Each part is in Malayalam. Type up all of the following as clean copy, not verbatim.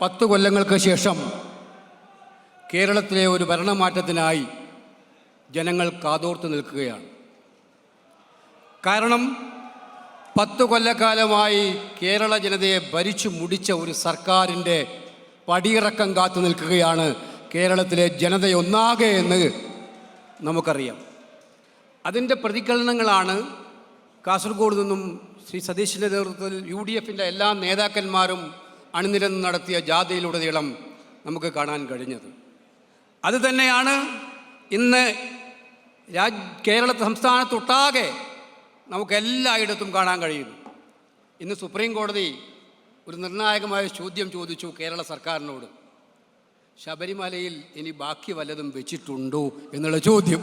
10 കൊല്ലങ്ങൾക്ക് ശേഷം കേരളത്തിലെ ഒരു ഭരണമാറ്റത്തിനായി ജനങ്ങൾ കാതോർത്ത് നിൽക്കുകയാണ്. കാരണം 10 കൊല്ലക്കാലമായി കേരള ജനതയെ ഭരിച്ചു മുടിച്ച ഒരു സർക്കാരിൻ്റെ പടിയിറക്കം കാത്തു നിൽക്കുകയാണ് കേരളത്തിലെ ജനതയൊന്നാകെ എന്ന് നമുക്കറിയാം. അതിൻ്റെ പ്രതിഫലനങ്ങളാണ് കാസർഗോഡ് നിന്നും ശ്രീ സതീശിൻ്റെ നേതൃത്വത്തിൽ UDFൻ്റെ എല്ലാ നേതാക്കന്മാരും അണിനിരന്ന് നടത്തിയ ജാഥയിലുടനീളം നമുക്ക് കാണാൻ കഴിഞ്ഞത്. അതുതന്നെയാണ് ഇന്ന് കേരള സംസ്ഥാനത്തൊട്ടാകെ നമുക്കെല്ലായിടത്തും കാണാൻ കഴിയുന്നു. ഇന്ന് സുപ്രീം കോടതി ഒരു നിർണായകമായ ചോദ്യം ചോദിച്ചു കേരള സർക്കാരിനോട്. ശബരിമലയിൽ ഇനി ബാക്കി വല്ലതും വെച്ചിട്ടുണ്ടോ എന്നുള്ള ചോദ്യം.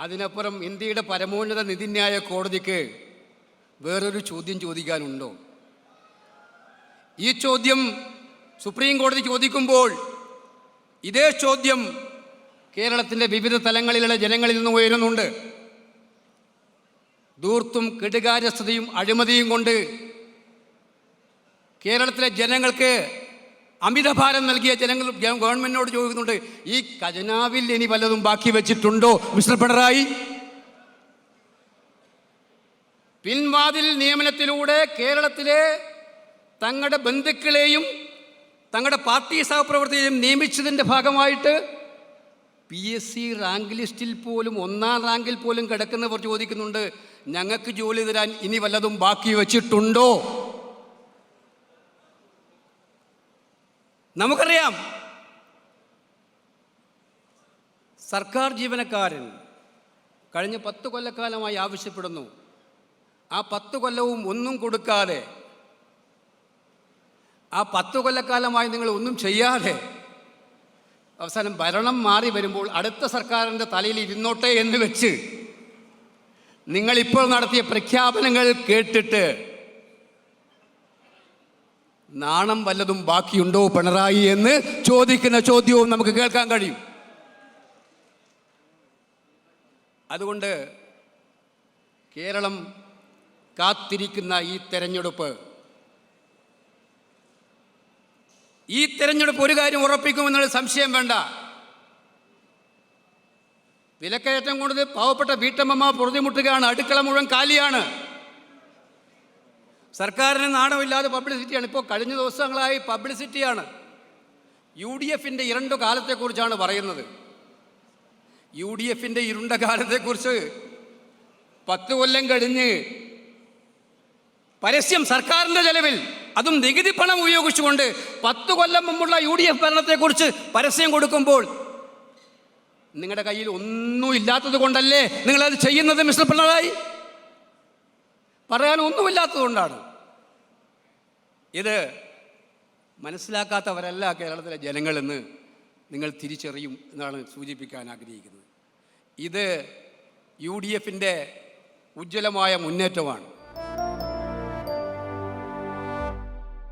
അതിനപ്പുറം ഇന്ത്യയുടെ പരമോന്നത നീതിന്യായ കോടതിക്ക് വേറൊരു ചോദ്യം ചോദിക്കാനുണ്ടോ? ഈ ചോദ്യം സുപ്രീം കോടതി ചോദിക്കുമ്പോൾ ഇതേ ചോദ്യം കേരളത്തിൻ്റെ വിവിധ തലങ്ങളിലുള്ള ജനങ്ങളിൽ നിന്ന് ഉയരുന്നുണ്ട്. ധൂർത്തും കെടുകാര്യസ്ഥതയും അഴിമതിയും കൊണ്ട് കേരളത്തിലെ ജനങ്ങൾക്ക് അമിതഭാരം നൽകിയ ജനങ്ങൾ ഗവൺമെൻറ്റിനോട് ചോദിക്കുന്നുണ്ട്, ഈ ഖജനാവിൽ ഇനി വല്ലതും ബാക്കി വെച്ചിട്ടുണ്ടോ മിസ്റ്റർ പിണറായി? പിൻവാതിൽ നിയമനത്തിലൂടെ കേരളത്തിലെ തങ്ങളുടെ ബന്ധുക്കളെയും തങ്ങളുടെ പാർട്ടി സഹപ്രവർത്തകരെയും നിയമിച്ചതിൻ്റെ ഭാഗമായിട്ട് PSC റാങ്ക് ലിസ്റ്റിൽ പോലും 1-ാം റാങ്കിൽ പോലും കിടക്കുന്നവർ ചോദിക്കുന്നുണ്ട്, ഞങ്ങൾക്ക് ജോലി തരാൻ ഇനി വല്ലതും ബാക്കി വച്ചിട്ടുണ്ടോ? നമുക്കറിയാം, സർക്കാർ ജീവനക്കാരൻ കഴിഞ്ഞ 10 കൊല്ലക്കാലമായി ആവശ്യപ്പെടുന്നു. ആ 10 കൊല്ലവും ഒന്നും കൊടുക്കാതെ, ആ 10 കൊല്ലക്കാലമായി നിങ്ങൾ ഒന്നും ചെയ്യാതെ അവസാനം ഭരണം മാറി വരുമ്പോൾ അടുത്ത സർക്കാരിൻ്റെ തലയിൽ ഇരുന്നോട്ടെ എന്ന് വെച്ച് നിങ്ങളിപ്പോൾ നടത്തിയ പ്രഖ്യാപനങ്ങൾ കേട്ടിട്ട് നാണം വല്ലതും ബാക്കിയുണ്ടോ പിണറായി എന്ന് ചോദിക്കുന്ന ചോദ്യവും നമുക്ക് കേൾക്കാൻ കഴിയും. അതുകൊണ്ട് കേരളം കാത്തിരിക്കുന്ന ഈ തെരഞ്ഞെടുപ്പ് ഒരു കാര്യം ഉറപ്പിക്കുമെന്നുള്ള സംശയം വേണ്ട. വിലക്കയറ്റം കൊണ്ട് പാവപ്പെട്ട വീട്ടമ്മ പൊറുതിമുട്ടുകയാണ്. അടുക്കള മുഴുവൻ കാലിയാണ്. സർക്കാരിന് നാണമില്ലാതെ പബ്ലിസിറ്റിയാണ്. ഇപ്പോൾ കഴിഞ്ഞ ദിവസങ്ങളായി പബ്ലിസിറ്റിയാണ്. UDFൻ്റെ ഇരുണ്ട കാലത്തെക്കുറിച്ചാണ് പറയുന്നത്. UDFൻ്റെ ഇരുണ്ട കാലത്തെക്കുറിച്ച് 10 കൊല്ലം കഴിഞ്ഞ് പരസ്യം സർക്കാരിൻ്റെ ചെലവിൽ, അതും നികുതി പണം ഉപയോഗിച്ചുകൊണ്ട് 10 കൊല്ലം മുമ്പുള്ള UDF ഭരണത്തെക്കുറിച്ച് പരസ്യം കൊടുക്കുമ്പോൾ നിങ്ങളുടെ കയ്യിൽ ഒന്നും ഇല്ലാത്തത് കൊണ്ടല്ലേ നിങ്ങളത് ചെയ്യുന്നത് മിസ്റ്റർ പിണറായി? പറയാൻ ഒന്നുമില്ലാത്തത് കൊണ്ടാണ്. ഇത് മനസ്സിലാക്കാത്തവരല്ല കേരളത്തിലെ ജനങ്ങളെന്ന് നിങ്ങൾ തിരിച്ചറിയും എന്നാണ് സൂചിപ്പിക്കാൻ ആഗ്രഹിക്കുന്നത്. ഇത് UDFൻ്റെ ഉജ്ജ്വലമായ മുന്നേറ്റമാണ്.